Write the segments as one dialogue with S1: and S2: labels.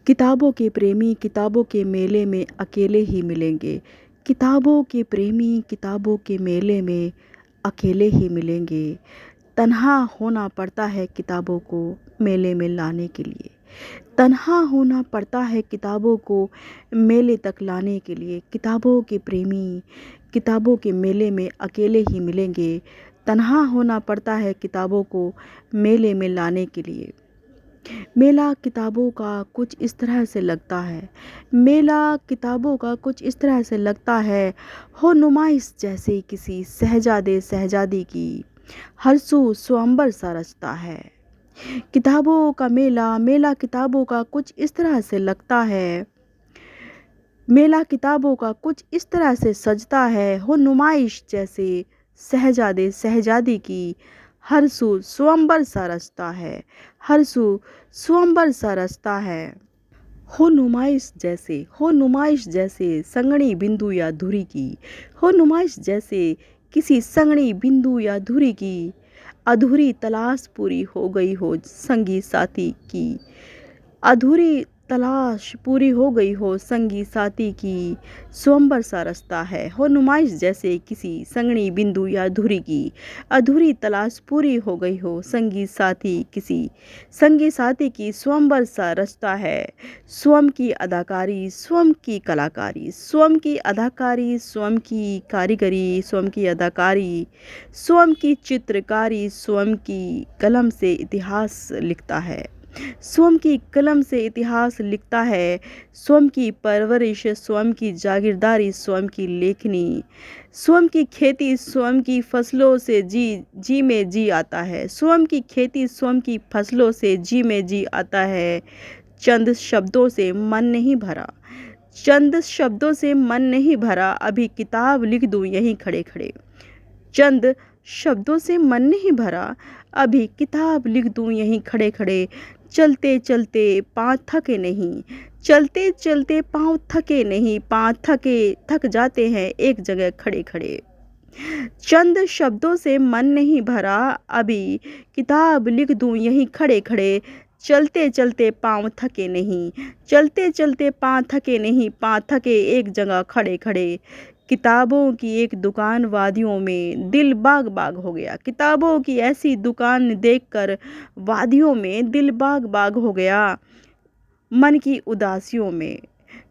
S1: किताबों के प्रेमी किताबों के मेले में अकेले ही मिलेंगे। किताबों के प्रेमी किताबों के मेले में अकेले ही मिलेंगे। तन्हा होना पड़ता है किताबों को मेले में लाने के लिए। तन्हा होना पड़ता है किताबों को मेले तक लाने के लिए। किताबों के प्रेमी किताबों के मेले में अकेले ही मिलेंगे। तन्हा होना पड़ता है किताबों को मेले में लाने के लिए। मेला किताबों का कुछ इस तरह से लगता है। मेला किताबों का कुछ इस तरह से लगता है। हो नुमाइश जैसे किसी शहजादे शहजादी की। हर सू स्वयंवर सा रचता है। किताबों का मेला मेला किताबों का कुछ इस तरह से लगता है। मेला किताबों का कुछ इस तरह से सजता है। हो नुमाइश जैसे शहजादे शहजादी की। हर सू स्वयंवर सा रचता है। हर सू स्वयंवर सा रचता है। हो नुमाइश जैसे संगणी बिंदु या धुरी की। हो नुमाइश जैसे किसी संगणी बिंदु या धुरी की। अधूरी तलाश पूरी हो गई हो संगी साथी की। अधूरी तलाश पूरी हो गई हो संगी साथी की। स्वयंवर सा रास्ता है। हो नुमाइश जैसे किसी संगणी बिंदु या धुरी की। अधूरी तलाश पूरी हो गई हो संगी साथी किसी। संगी साथी की स्वयंवर सा रास्ता है। स्वयं की अदाकारी स्वयं की कलाकारी स्वयं की अदाकारी स्वयं की कारीगरी स्वयं की अदाकारी स्वयं की चित्रकारी स्वयं की कलम से इतिहास लिखता है। स्वयं की कलम से इतिहास लिखता है। स्वयं की परवरिश स्वयं की जागीरदारी स्वयं की लेखनी स्वयं की खेती स्वयं की फसलों से जी में जी आता है। स्वयं की खेती स्वयं की फसलों से जी में जी आता है। चंद शब्दों से मन नहीं भरा। चंद शब्दों से मन नहीं भरा अभी किताब लिख दूं यहीं खड़े खड़े। चंद शब्दों से मन नहीं भरा अभी किताब लिख दूं यहीं खड़े खड़े। चलते चलते पाँव थके नहीं। चलते चलते पाँव थके नहीं। पाँव थक जाते हैं एक जगह खड़े खड़े। चंद शब्दों से मन नहीं भरा अभी किताब लिख दूं यहीं खड़े खड़े। चलते चलते पाँव थके नहीं। चलते चलते पाँव थके नहीं। पाँव थके एक जगह खड़े खड़े। किताबों की एक दुकान वादियों में दिल बाग बाग हो गया। किताबों की ऐसी दुकान देखकर वादियों में दिल बाग बाग हो गया। मन की उदासियों में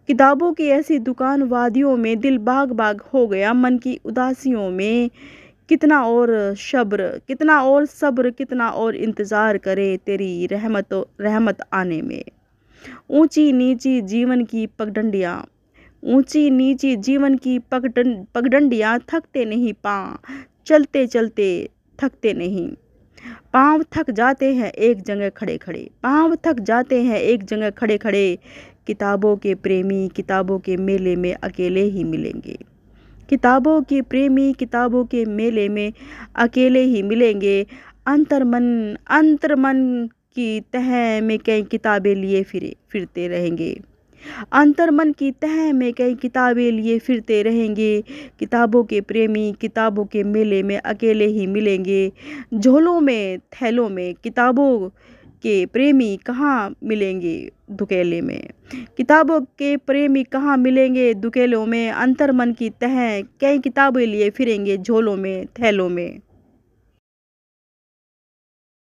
S1: किताबों की ऐसी दुकान वादियों में दिल बाग बाग हो गया। मन की उदासियों में कितना और सब्र कितना और इंतज़ार करे तेरी रहमत आने में। ऊंची नीची जीवन की पगडंडियाँ ऊंची नीची जीवन की पगडंडियाँ थकते नहीं पाँव चलते चलते थकते नहीं। पाँव थक जाते हैं एक जगह खड़े खड़े। पाँव थक जाते हैं एक जगह खड़े खड़े। किताबों के प्रेमी किताबों के मेले में अकेले ही मिलेंगे। किताबों के प्रेमी किताबों के मेले में अकेले ही मिलेंगे। अंतर्मन की तह में कई किताबें लिए फिरते रहेंगे। अंतर्मन की तह में कई किताबें लिए फिरते रहेंगे। किताबों के प्रेमी किताबों के मेले में अकेले ही मिलेंगे। झोलों में थैलों में किताबों के प्रेमी कहाँ मिलेंगे दुकेले में। किताबों के प्रेमी कहाँ मिलेंगे दुकेलों में। अंतर्मन की तह कई किताबें लिए फिरेंगे झोलों में थैलों में।